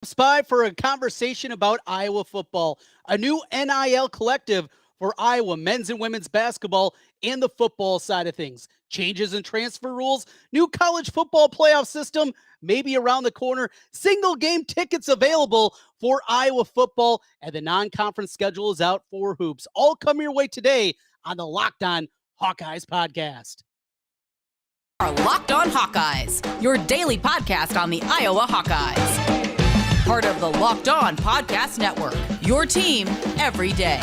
Spy for a conversation about Iowa football, a new NIL Collective for Iowa men's and women's basketball and the football side of things. Changes in transfer rules, new college football playoff system, maybe around the corner, single game tickets available for Iowa football, and the non-conference schedule is out for hoops. All come your way today on the Locked On Hawkeyes podcast. Our Locked On Hawkeyes, your daily podcast on the Iowa Hawkeyes. Part of the Locked On Podcast Network, your team every day.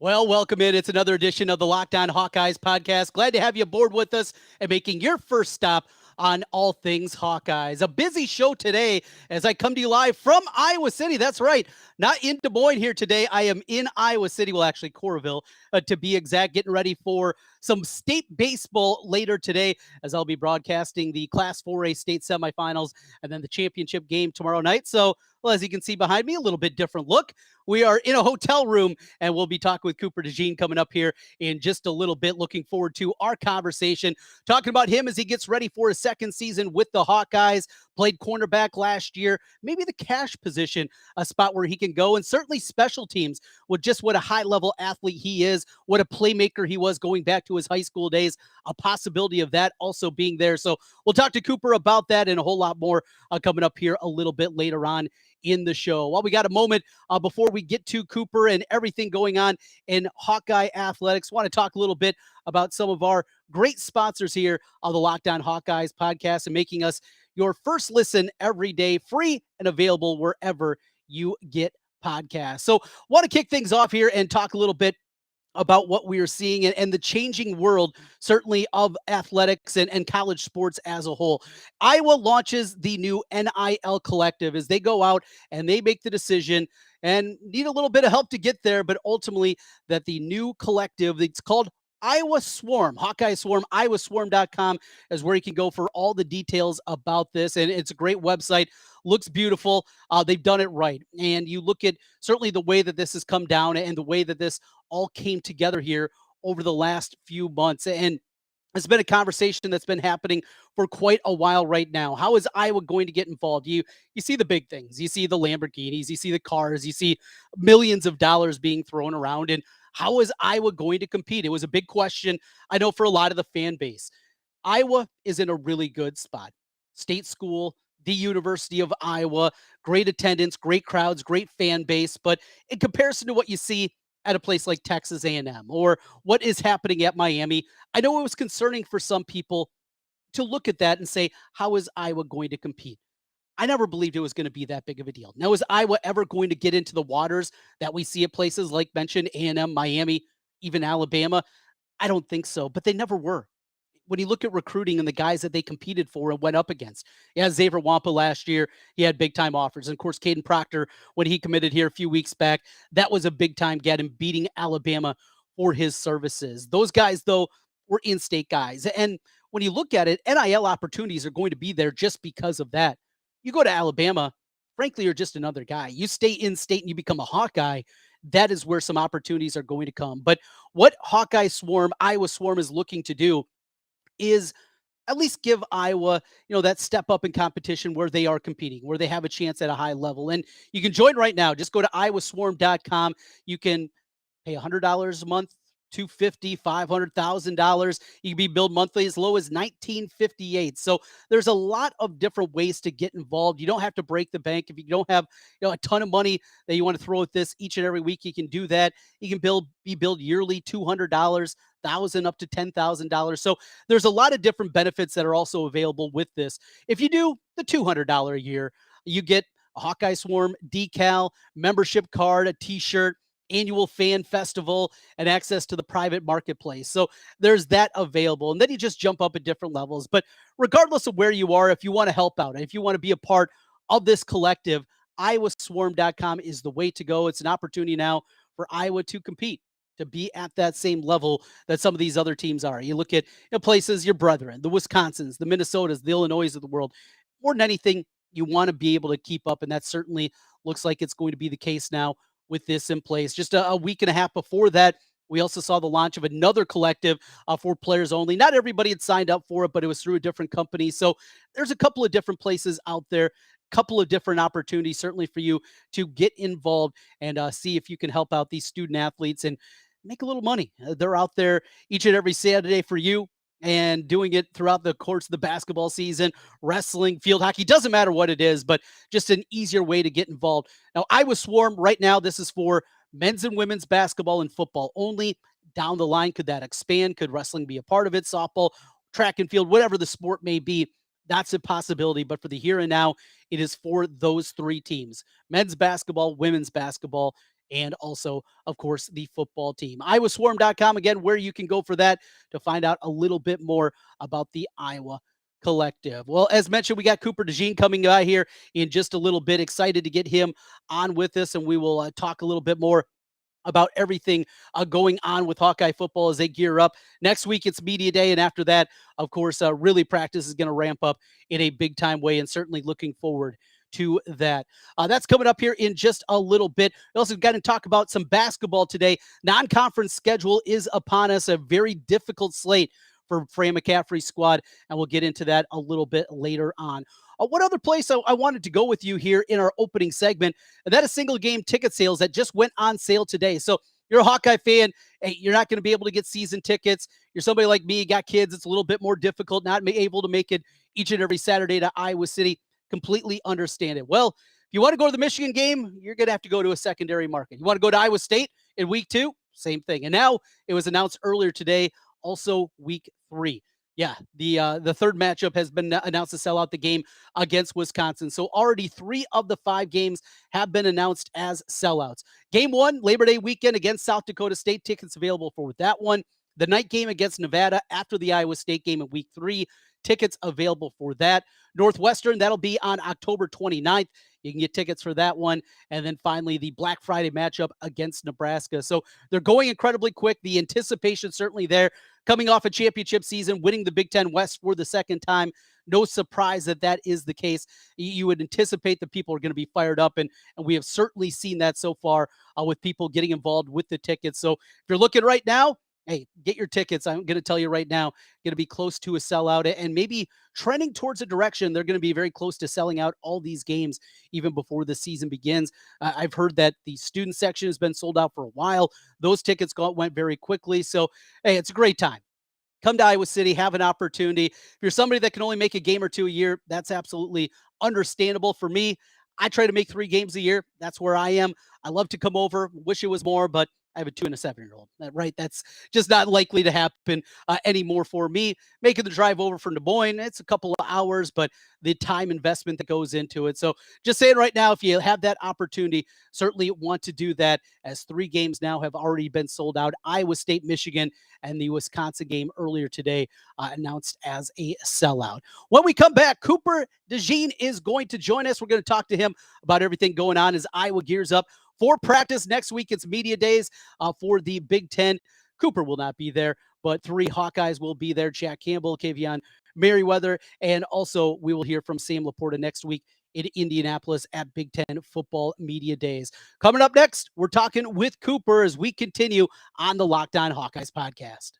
Well, welcome in. It's another edition of the Locked On Hawkeyes podcast. Glad to have you aboard with us and making your first stop on all things Hawkeyes. A busy show today as I come to you live from Iowa City. That's right. Not in Des Moines here today. I am in Iowa City. Well, actually, Coralville, to be exact, getting ready for some state baseball later today as I'll be broadcasting the Class 4A state semifinals and then the championship game tomorrow night. So, well, as you can see behind me, a little bit different look. We are in a hotel room, and we'll be talking with Cooper DeJean coming up here in just a little bit. Looking forward to our conversation, talking about him as he gets ready for his second season with the Hawkeyes. Played cornerback last year, maybe the cash position, a spot where he can go, and certainly special teams with just what a high-level athlete he is, what a playmaker he was going back to his high school days, a possibility of that also being there. So we'll talk to Cooper about that and a whole lot more coming up here a little bit later on in the show. Well, we got a moment before we get to Cooper and everything going on in Hawkeye athletics. Want to talk a little bit about some of our great sponsors here on the Locked On Hawkeyes podcast and making us your first listen every day, free and available wherever you get podcasts. So want to kick things off here and talk a little bit about what we are seeing and the changing world, certainly of athletics and college sports as a whole. Iowa launches the new NIL Collective as they go out and they make the decision and need a little bit of help to get there, but ultimately that the new collective, it's called Iowa Swarm, Hawkeye Swarm, iowaswarm.com is where you can go for all the details about this. And it's a great website. Looks beautiful. They've done it right. And you look at certainly the way that this has come down and the way that this all came together here over the last few months. And it's been a conversation that's been happening for quite a while right now. How is Iowa going to get involved? You see the big things. You see the Lamborghinis. You see the cars. You see millions of dollars being thrown around. And how is Iowa going to compete? It was a big question, I know, for a lot of the fan base. Iowa is in a really good spot. State school, the University of Iowa, great attendance, great crowds, great fan base. But in comparison to what you see at a place like Texas A&M or what is happening at Miami, I know it was concerning for some people to look at that and say, how is Iowa going to compete? I never believed it was going to be that big of a deal. Now, is Iowa ever going to get into the waters that we see at places like mentioned A&M, Miami, even Alabama? I don't think so, but they never were. When you look at recruiting and the guys that they competed for and went up against, yeah, Xavier Wampa last year, he had big time offers. And of course, Caden Proctor, when he committed here a few weeks back, that was a big time get him beating Alabama for his services. Those guys, though, were in-state guys. And when you look at it, NIL opportunities are going to be there just because of that. You go to Alabama, frankly, you're just another guy. You stay in state and you become a Hawkeye. That is where some opportunities are going to come. But what Hawkeye Swarm, Iowa Swarm is looking to do is at least give Iowa, that step up in competition where they are competing, where they have a chance at a high level. And you can join right now. Just go to iowaswarm.com. You can pay $100 a month, $250, $500,000. You can be billed monthly as low as $19.58. So there's a lot of different ways to get involved. You don't have to break the bank. If you don't have a ton of money that you want to throw at this each and every week, you can do that. You can be billed yearly, $200, $1,000 up to $10,000. So there's a lot of different benefits that are also available with this. If you do the $200 a year, you get a Hawkeye Swarm decal, membership card, a t-shirt, annual fan festival, and access to the private marketplace. So there's that available. And then you just jump up at different levels. But regardless of where you are, if you want to help out, if you want to be a part of this collective, iowaswarm.com is the way to go. It's an opportunity now for Iowa to compete, to be at that same level that some of these other teams are. You look at places, your brethren, the Wisconsins, the Minnesotas, the Illinois of the world. More than anything, you want to be able to keep up, and that's certainly looks like it's going to be the case now with this in place. Just a week and a half before that, we also saw the launch of another collective for players only. Not everybody had signed up for it, but it was through a different company. So there's a couple of different places out there, couple of different opportunities, certainly for you to get involved and see if you can help out these student athletes and make a little money. They're out there each and every Saturday for you and doing it throughout the course of the basketball season, wrestling, field hockey, doesn't matter what it is, but just an easier way to get involved. Now, Iowa Swarm right now, this is for men's and women's basketball and football only. Down the line, could that expand? Could wrestling be a part of it? Softball, track and field, whatever the sport may be, that's a possibility. But for the here and now, it is for those three teams: men's basketball, women's basketball, and also, of course, the football team. iowaswarm.com, again, where you can go for that to find out a little bit more about the Iowa Collective. Well, as mentioned, we got Cooper DeJean coming by here in just a little bit. Excited to get him on with us, and we will talk a little bit more about everything going on with Hawkeye football as they gear up. Next week, it's media day. And after that, of course, really practice is going to ramp up in a big time way, and certainly looking forward to that. That's coming up here in just a little bit. We also got to talk about some basketball today. Non-conference schedule is upon us, a very difficult slate for Fran McCaffrey's squad, and we'll get into that a little bit later on. What other place I wanted to go with you here in our opening segment, and that is single game ticket sales that just went on sale today. So you're a Hawkeye fan, hey, you're not going to be able to get season tickets. You're somebody like me, got kids, it's a little bit more difficult, not able to make it each and every Saturday to Iowa City. Completely understand it. Well, if you want to go to the Michigan game, you're going to have to go to a secondary market. You want to go to Iowa State in week 2? Same thing. And now it was announced earlier today, also week 3. Yeah, the third matchup has been announced to sell out the game against Wisconsin. So already 3 of the 5 games have been announced as sellouts. Game 1, Labor Day weekend against South Dakota State. Tickets available for that one. The night game against Nevada after the Iowa State game in week 3. Tickets available for that. Northwestern, that'll be on October 29th. You can get tickets for that one. And then finally, the Black Friday matchup against Nebraska. So they're going incredibly quick. The anticipation certainly there. Coming off a championship season, winning the Big Ten West for the second time. No surprise that that is the case. You would anticipate that people are going to be fired up, and we have certainly seen that so far with people getting involved with the tickets. So if you're looking right now, hey, get your tickets. I'm going to tell you right now, going to be close to a sellout and maybe trending towards a direction. They're going to be very close to selling out all these games even before the season begins. I've heard that the student section has been sold out for a while. Those tickets went very quickly. So, hey, it's a great time. Come to Iowa City, have an opportunity. If you're somebody that can only make a game or 2 a year, that's absolutely understandable. For me, I try to make 3 games a year. That's where I am. I love to come over. Wish it was more, but I have a 2 and a 7-year-old, right? That's just not likely to happen anymore for me. Making the drive over from Des Moines, it's a couple of hours, but the time investment that goes into it. So just saying right now, if you have that opportunity, certainly want to do that, as 3 games now have already been sold out. Iowa State, Michigan, and the Wisconsin game earlier today announced as a sellout. When we come back, Cooper DeJean is going to join us. We're going to talk to him about everything going on as Iowa gears up for practice. Next week, it's media days for the Big Ten. Cooper will not be there, but 3 Hawkeyes will be there: Jack Campbell, Kavion Merriweather, and also we will hear from Sam Laporta next week in Indianapolis at Big Ten football media days. Coming up next, we're talking with Cooper as we continue on the Locked On Hawkeyes podcast.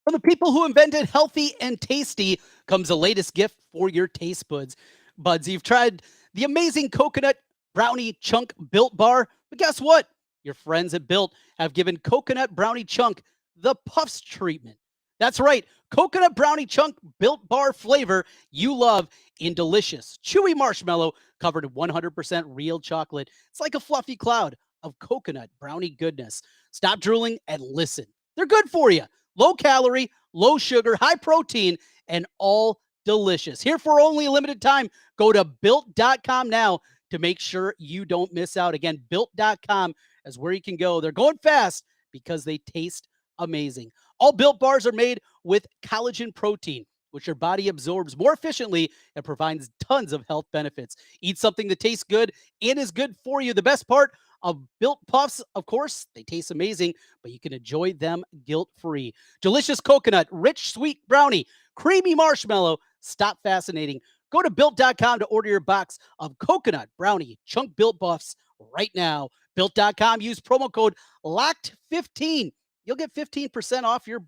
From the people who invented healthy and tasty comes the latest gift for your taste buds. You've tried the amazing coconut brownie chunk Built Bar, but guess what? Your friends at Built have given coconut brownie chunk the Puffs treatment. That's right, coconut brownie chunk Built Bar flavor you love in delicious, chewy marshmallow covered in 100% real chocolate. It's like a fluffy cloud of coconut brownie goodness. Stop drooling and listen. They're good for you. Low calorie, low sugar, high protein, and all delicious. Here for only a limited time, go to Built.com now to make sure you don't miss out. Again, Built.com, as where you can go. They're going fast because they taste amazing. All Built Bars are made with collagen protein, which your body absorbs more efficiently and provides tons of health benefits. Eat something that tastes good and is good for you. The best part of Built Puffs, of course, they taste amazing, but you can enjoy them guilt-free. Delicious coconut, rich sweet brownie, creamy marshmallow. Stop fascinating. Go to Built.com to order your box of coconut brownie chunk Built Puffs right now. Built.com, use promo code LOCKED15. You'll get 15% off your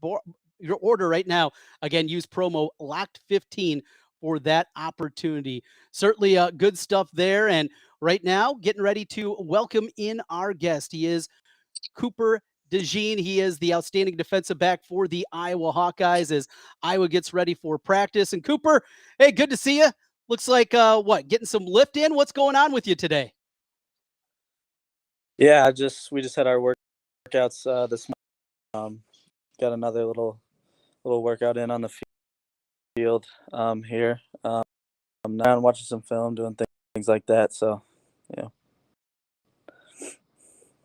order right now. Again, use promo LOCKED15 for that opportunity. Certainly good stuff there. And right now, getting ready to welcome in our guest. He is Cooper DeJean. He is the outstanding defensive back for the Iowa Hawkeyes as Iowa gets ready for practice. And Cooper, hey, good to see you. Looks like getting some lift in. What's going on with you today? Yeah, we just had our workouts this morning. Got another little workout in on the field here. I'm now watching some film, doing things like that. So, yeah.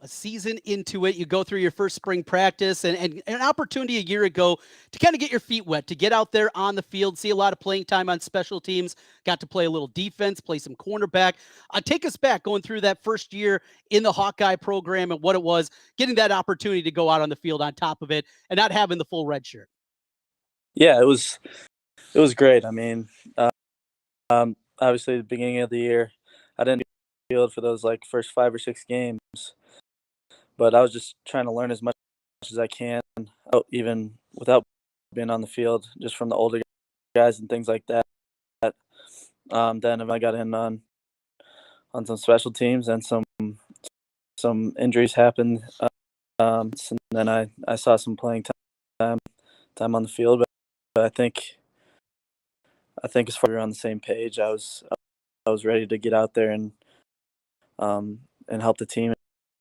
A season into it, you go through your first spring practice and an opportunity a year ago to kind of get your feet wet, to get out there on the field, see a lot of playing time on special teams, got to play a little defense, play some cornerback. Take us back going through that first year in the Hawkeye program and what it was, getting that opportunity to go out on the field on top of it and not having the full red shirt. Yeah, it was great. I mean, obviously the beginning of the year, I didn't field for those like first 5 or 6 games, but I was just trying to learn as much as I can, even without being on the field, just from the older guys and things like that. Then I got in on some special teams and some injuries happened. And then I saw some playing time on the field, but I think as far as we're on the same page, I was ready to get out there and help the team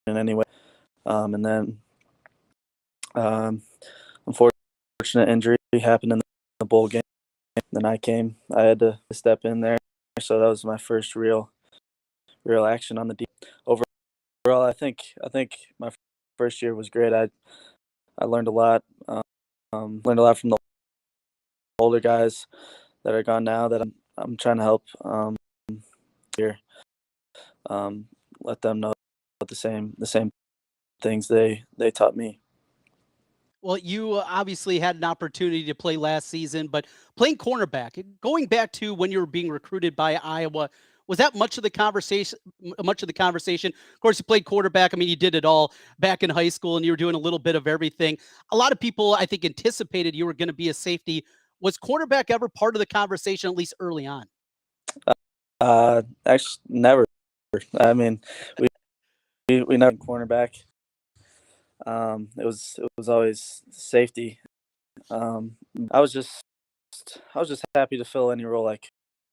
in any way. And then unfortunate injury happened in the bowl game. Then I had to step in there. So that was my first real action on the deep. Overall, I think my first year was great. I learned a lot. Learned a lot from the older guys that are gone now that I'm trying to help here. Let them know the same things they taught me. Well, you obviously had an opportunity to play last season, but playing cornerback, going back to when you were being recruited by Iowa, was that much of the conversation? Of course, you played quarterback. I mean, you did it all back in high school, and you were doing a little bit of everything. A lot of people, I think, anticipated you were going to be a safety. Was cornerback ever part of the conversation, at least early on? Actually, never. I mean, we never cornerback. It was always safety. I was just happy to fill any role I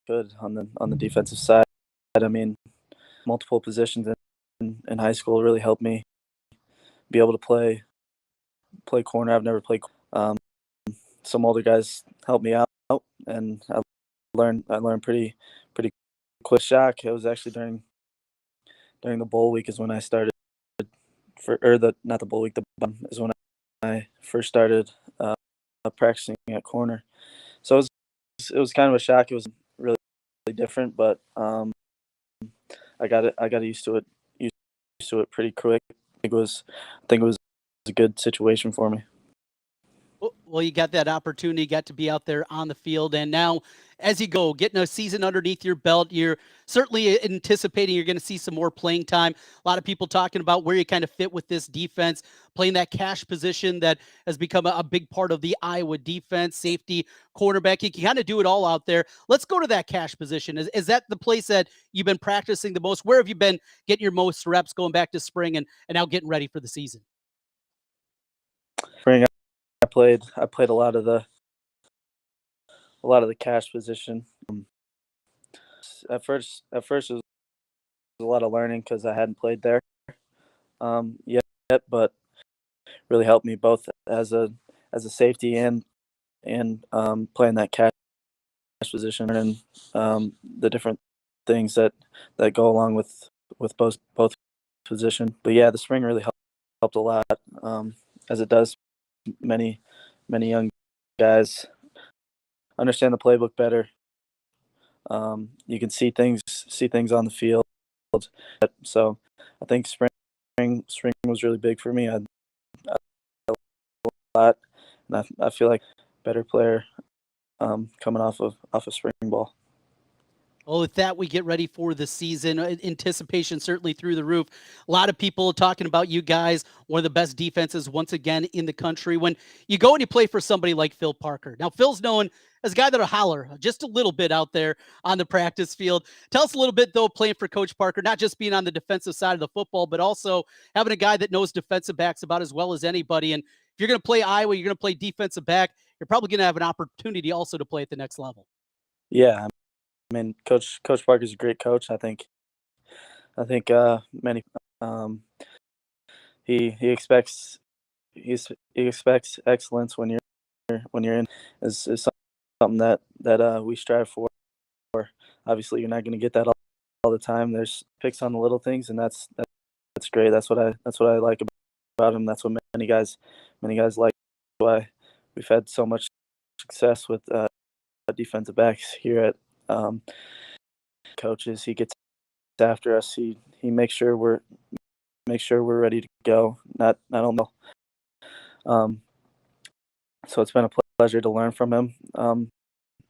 could on the defensive side. I mean, multiple positions in high school really helped me be able to play corner. I've never played. Some older guys helped me out, and I learned pretty quick shot. It was actually during the bowl week is when I started not the bowl week, is when I first started practicing at corner. So it was kind of a shock. It was really different, but I got used to it pretty quick. I think it was a good situation for me. Well, you got that opportunity, got to be out there on the field. And now, as you go, getting a season underneath your belt, you're certainly anticipating you're going to see some more playing time. A lot of people talking about where you kind of fit with this defense, playing that cash position that has become a big part of the Iowa defense, safety, cornerback. You can kind of do it all out there. Let's go to that cash position. Is that the place that you've been practicing the most? Where have you been getting your most reps going back to spring and now getting ready for the season? Spring, I played a lot of the cash position. At first it was a lot of learning because I hadn't played there yet, but really helped me both as a safety and playing that cash position and the different things that go along with both position. But yeah, the spring really helped a lot, as it does many young guys understand the playbook better. You can see things on the field. So I think spring was really big for me. I a lot, and I feel like better player coming off of spring ball. Well, with that, we get ready for the season. Anticipation certainly through the roof. A lot of people talking about you guys, one of the best defenses once again in the country. When you go and you play for somebody like Phil Parker. Now, Phil's known as a guy that'll holler just a little bit out there on the practice field. Tell us a little bit, though, playing for Coach Parker, not just being on the defensive side of the football, but also having a guy that knows defensive backs about as well as anybody. And if you're going to play Iowa, you're going to play defensive back, you're probably going to have an opportunity also to play at the next level. Yeah, I mean, Coach Parker's a great coach. I think many he expects excellence when you're in is something that we strive for. Obviously, you're not going to get that all the time. There's picks on the little things, and that's great. That's what I like about him. That's what many guys like. Why we've had so much success with defensive backs here at coaches. He gets after us. He makes sure we're ready to go. Not only. So it's been a pleasure to learn from him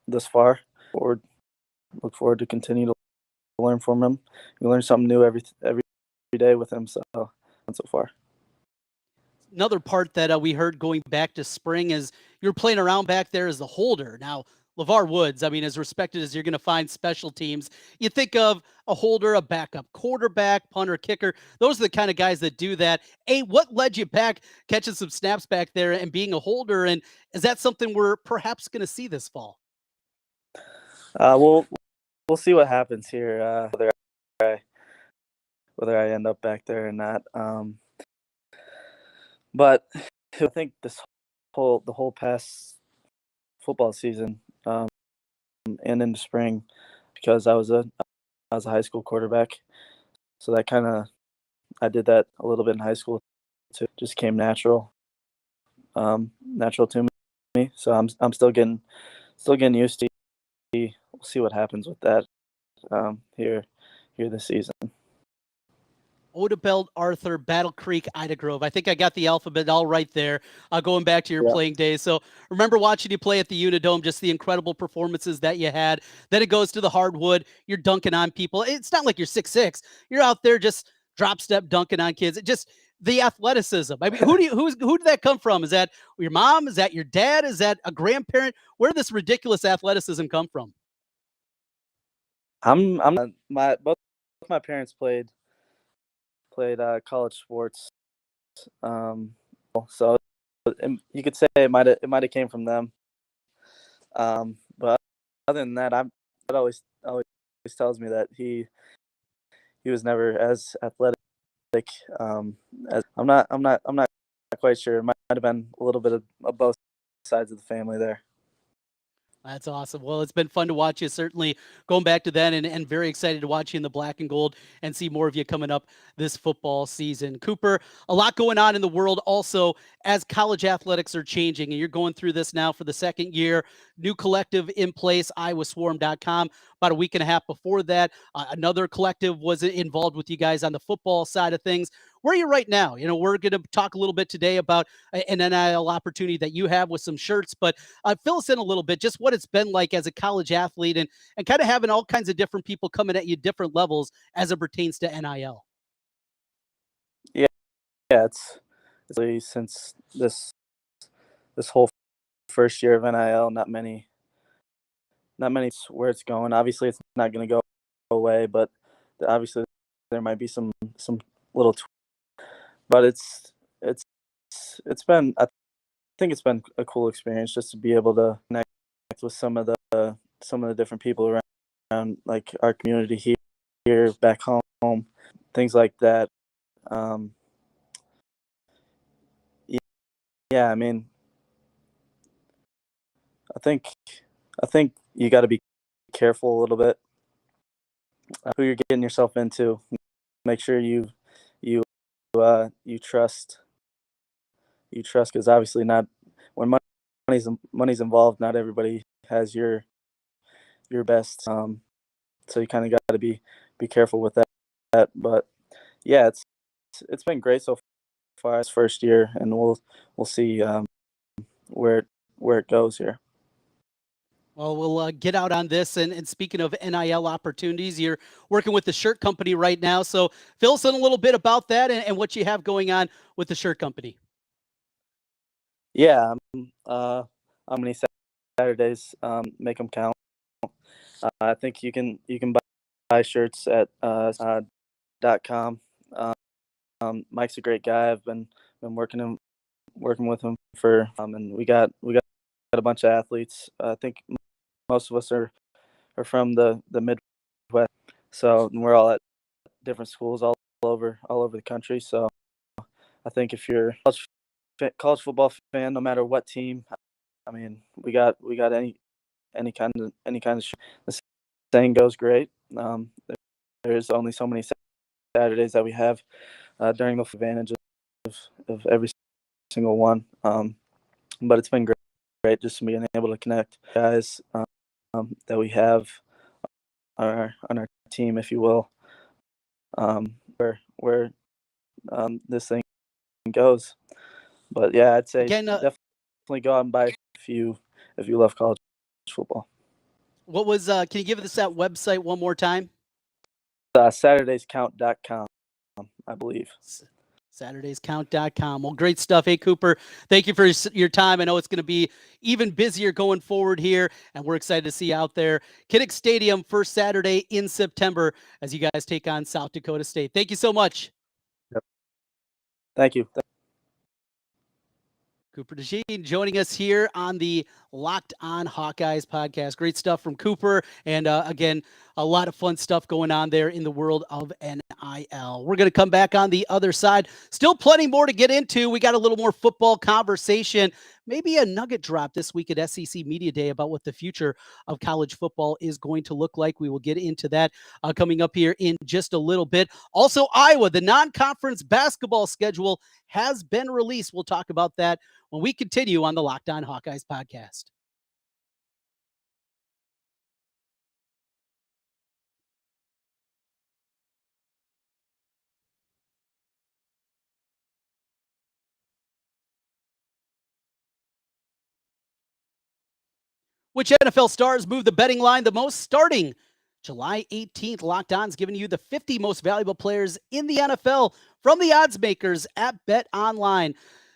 thus far. Look forward to continue to learn from him. You learn something new every day with him. So far. Another part that we heard going back to spring is you're playing around back there as the holder. Now, LeVar Woods, I mean, as respected as you're going to find special teams, you think of a holder, a backup quarterback, punter, kicker. Those are the kind of guys that do that. Hey, what led you back catching some snaps back there and being a holder? And is that something we're perhaps going to see this fall? We'll see what happens here, whether I end up back there or not. But I think the whole past football season and into spring, because I was a high school quarterback, so that I did that a little bit in high school too. Just came natural to me. So I'm still getting used to it. We'll see what happens with that here this season. Odebelt, Arthur, Battle Creek, Ida Grove. I think I got the alphabet all right there, going back to your playing days. So remember watching you play at the Unidome, just the incredible performances that you had. Then it goes to the hardwood. You're dunking on people. It's not like you're 6'6". You're out there just drop step dunking on kids. It just the athleticism. I mean, who did that come from? Is that your mom? Is that your dad? Is that a grandparent? Where did this ridiculous athleticism come from? Both my parents played college sports, so you could say it might have came from them. But other than that, it always tells me that he was never as athletic. As I'm not quite sure. It might have been a little bit of both sides of the family there. That's awesome. Well, it's been fun to watch you, certainly going back to that, and very excited to watch you in the black and gold and see more of you coming up this football season. Cooper, a lot going on in the world also as college athletics are changing, and you're going through this now for the second year. New collective in place, iowaswarm.com. About a week and a half before that, another collective was involved with you guys on the football side of things. Where are you right now? You know, we're going to talk a little bit today about an NIL opportunity that you have with some shirts, but fill us in a little bit, just what it's been like as a college athlete and kind of having all kinds of different people coming at you different levels as it pertains to NIL. Yeah, it's really since this whole first year of NIL, not many where it's going. Obviously, it's not going to go away, but obviously there might be some little. But it's been, I think it's been a cool experience just to be able to connect with some of the different people around like our community here back home, things like that. Yeah, I mean, I think you got to be careful a little bit who you're getting yourself into. Make sure you you trust because obviously not when money's involved, not everybody has your best. So you kind of got to be careful with that. But yeah, it's been great so far this first year, and we'll see where it goes here. Well, we'll get out on this. And speaking of NIL opportunities, you're working with the shirt company right now. So fill us in a little bit about that and what you have going on with the shirt company. Yeah, how many Saturdays make them count. I think you can buy shirts at .com. Mike's a great guy. I've been working with him for and we got a bunch of athletes. I think most of us are from the Midwest, so we're all at different schools all over the country. So I think if you're a college football fan, no matter what team, I mean, we got any kind of show. The saying goes great. There's only so many Saturdays that we have during the advantage of every single one. But it's been great just being able to connect guys that we have on our team, if you will, where this thing goes. But yeah, I'd say Again, definitely go out and buy if you love college football. what was, can you give us that website one more time? SaturdaysCount.com, I believe. SaturdaysCount.com. Well, great stuff. Hey, Cooper, thank you for your time. I know it's going to be even busier going forward here, and we're excited to see you out there. Kinnick Stadium, first Saturday in September as you guys take on South Dakota State. Thank you so much. Yep. Thank you. Cooper DeJean joining us here on the Locked On Hawkeyes podcast. Great stuff from Cooper. And again, a lot of fun stuff going on there in the world of NIL. We're going to come back on the other side. Still plenty more to get into. We got a little more football conversation. Maybe a nugget drop this week at SEC Media Day about what the future of college football is going to look like. We will get into that coming up here in just a little bit. Also, Iowa, the non-conference basketball schedule has been released. We'll talk about that when we continue on the Locked On Hawkeyes podcast. Which NFL stars move the betting line the most? Starting July 18th, Locked On's giving you the 50 most valuable players in the NFL from the odds makers at BetOnline.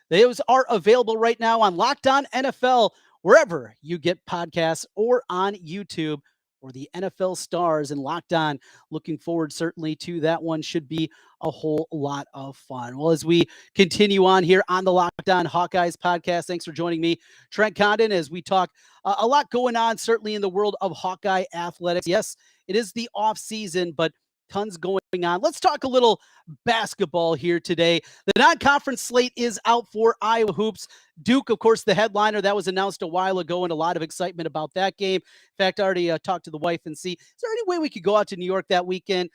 Those are available right now on Locked On NFL, wherever you get podcasts, or on YouTube, or the NFL stars and Locked On. Looking forward certainly to that one. Should be a whole lot of fun. Well, as we continue on here on the Locked On Hawkeyes podcast, thanks for joining me, Trent Condon, as we talk a lot going on certainly in the world of Hawkeye athletics. Yes, it is the off season, but tons going on. Let's talk a little basketball here today. The non-conference slate is out for Iowa hoops. Duke, of course, the headliner. That was announced a while ago, and a lot of excitement about that game. In fact, I already talked to the wife and see, is there any way we could go out to New York that weekend?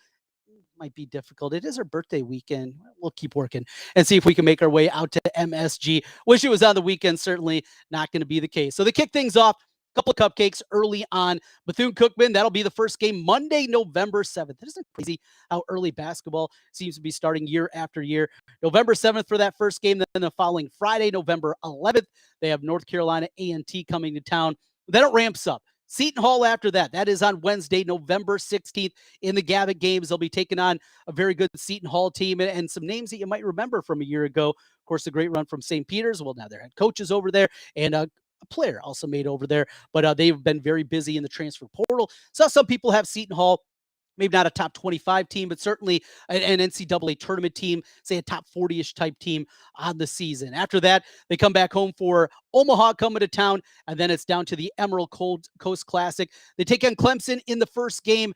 Might be difficult. It is her birthday weekend. We'll keep working and see if we can make our way out to MSG. Wish it was on the weekend. Certainly not going to be the case. So to kick things off, couple of cupcakes early on. Bethune-Cookman, that'll be the first game Monday, November 7th. Isn't it crazy how early basketball seems to be starting year after year? November 7th for that first game. Then the following Friday, November 11th, they have North Carolina A&T coming to town. Then it ramps up. Seton Hall after that. That is on Wednesday, November 16th in the Gavitt Games. They'll be taking on a very good Seton Hall team and some names that you might remember from a year ago. Of course, the great run from St. Peter's. Well, now their head coach is over there, and a player also made over there. But they've been very busy in the transfer portal. So some people have Seton Hall, maybe not a top 25 team, but certainly an NCAA tournament team, say a top 40-ish type team on the season. After that, they come back home for Omaha coming to town, and then it's down to the Emerald Coast Classic. They take on Clemson in the first game.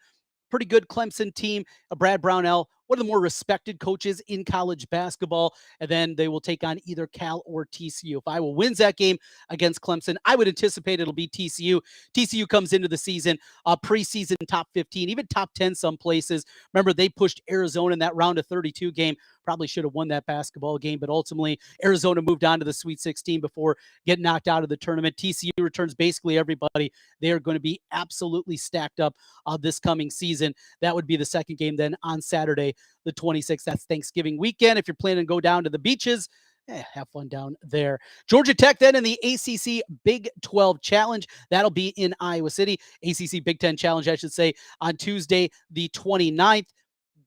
Pretty good Clemson team. Brad Brownell one of the more respected coaches in college basketball. And then they will take on either Cal or TCU. If Iowa wins that game against Clemson, I would anticipate it'll be TCU. TCU comes into the season, preseason top 15, even top 10 some places. Remember, they pushed Arizona in that round of 32 game. Probably should have won that basketball game, but ultimately Arizona moved on to the Sweet 16 before getting knocked out of the tournament. TCU returns basically everybody. They are going to be absolutely stacked up this coming season. That would be the second game then on Saturday, the 26th. That's Thanksgiving weekend. If you're planning to go down to the beaches, have fun down there. Georgia Tech then in the ACC Big 12 Challenge. That'll be in Iowa City. ACC Big 10 Challenge, I should say, on Tuesday, the 29th.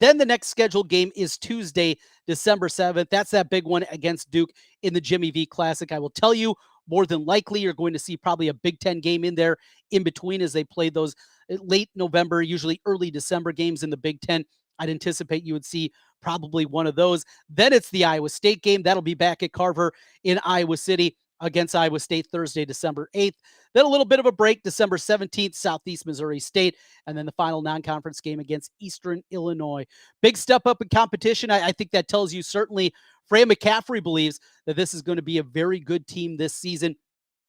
Then the next scheduled game is Tuesday, December 7th. That's that big one against Duke in the Jimmy V Classic. I will tell you, more than likely, you're going to see probably a Big 10 game in there in between as they play those late November, usually early December games in the Big 10. I'd anticipate you would see probably one of those. Then it's the Iowa State game. That'll be back at Carver in Iowa City against Iowa State Thursday, December 8th. Then a little bit of a break, December 17th, Southeast Missouri State, and then the final non-conference game against Eastern Illinois. Big step up in competition. I think that tells you certainly Fran McCaffrey believes that this is going to be a very good team this season.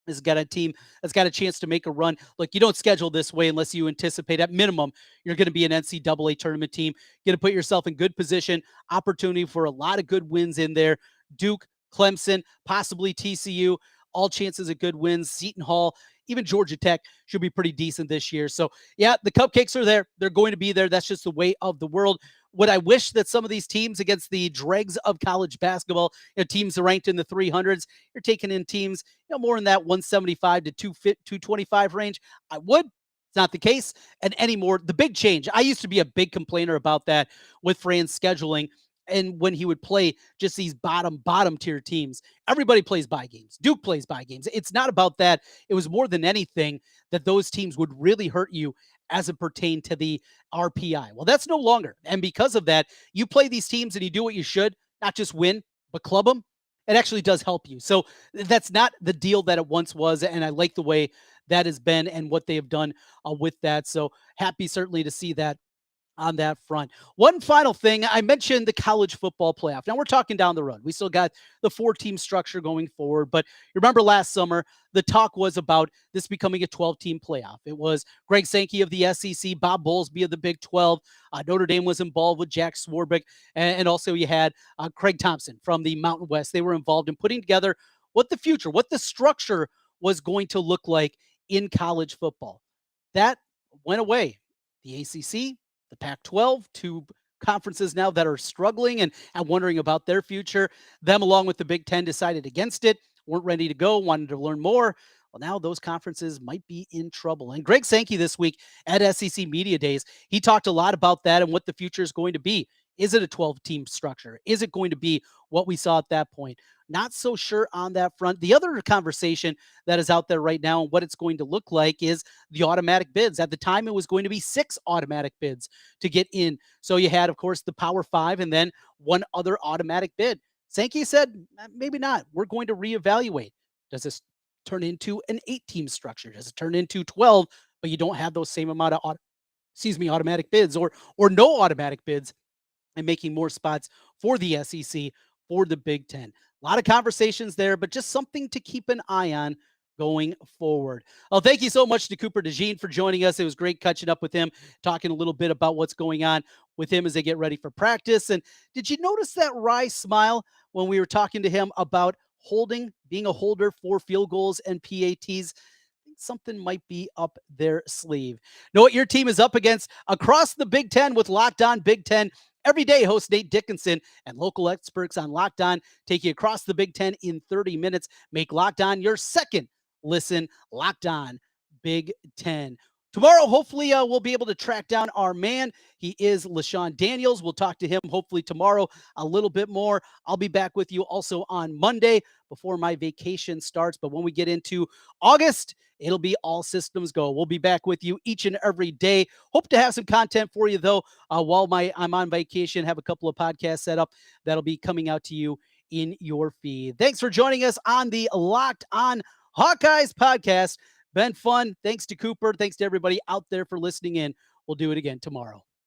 Has got a team that's got a chance to make a run. Look, you don't schedule this way unless you anticipate at minimum you're going to be an NCAA tournament team. You're going to put yourself in good position, opportunity for a lot of good wins in there. Duke, Clemson, possibly TCU, all chances of good wins. Seton Hall, even Georgia Tech should be pretty decent this year. So, yeah, the cupcakes are there. They're going to be there. That's just the way of the world. Would I wish that some of these teams against the dregs of college basketball, teams ranked in the 300s, you're taking in teams, more in that 175 to 225 range? I would. It's not the case. And anymore, the big change. I used to be a big complainer about that with Fran's scheduling. And when he would play just these bottom tier teams, everybody plays bye games. Duke plays bye games. It's not about that. It was more than anything that those teams would really hurt you as it pertained to the RPI. Well, that's no longer. And because of that, you play these teams and you do what you should, not just win, but club them. It actually does help you. So that's not the deal that it once was. And I like the way that has been and what they have done with that. So happy certainly to see that on that front. One final thing, I mentioned the college football playoff. Now we're talking down the road. We still got the 4-team structure going forward, but remember last summer, the talk was about this becoming a 12-team playoff. It was Greg Sankey of the SEC, Bob Bowlesby of the Big 12. Notre Dame was involved with Jack Swarbrick, and also you had Craig Thompson from the Mountain West. They were involved in putting together what the future, what the structure was going to look like in college football. That went away. The ACC, the Pac-12, two conferences now that are struggling and wondering about their future. Them, along with the Big Ten, decided against it, weren't ready to go, wanted to learn more. Well, now those conferences might be in trouble. And Greg Sankey this week at SEC Media Days, he talked a lot about that and what the future is going to be. Is it a 12-team structure? Is it going to be what we saw at that point? Not so sure on that front. The other conversation that is out there right now and what it's going to look like is the automatic bids. At the time, it was going to be 6 automatic bids to get in. So you had, of course, the Power 5 and then one other automatic bid. Sankey said, maybe not. We're going to reevaluate. Does this turn into an 8-team structure? Does it turn into 12, but you don't have those same amount of automatic bids or no automatic bids, and making more spots for the SEC, for the Big Ten? A lot of conversations there, but just something to keep an eye on going forward. Well, thank you so much to Cooper DeJean for joining us. It was great catching up with him, talking a little bit about what's going on with him as they get ready for practice. And did you notice that wry smile when we were talking to him about being a holder for field goals and PATs? Something might be up their sleeve. Know what your team is up against across the Big Ten with Locked On Big Ten. Every day, host Nate Dickinson and local experts on Locked On take you across the Big Ten in 30 minutes. Make Locked On your second listen. Locked On Big Ten. Tomorrow, hopefully, we'll be able to track down our man. He is LaShawn Daniels. We'll talk to him hopefully tomorrow a little bit more. I'll be back with you also on Monday before my vacation starts. But when we get into August, it'll be all systems go. We'll be back with you each and every day. Hope to have some content for you, though, while I'm on vacation. Have a couple of podcasts set up that'll be coming out to you in your feed. Thanks for joining us on the Locked On Hawkeyes podcast. Been fun. Thanks to Cooper. Thanks to everybody out there for listening in. We'll do it again tomorrow.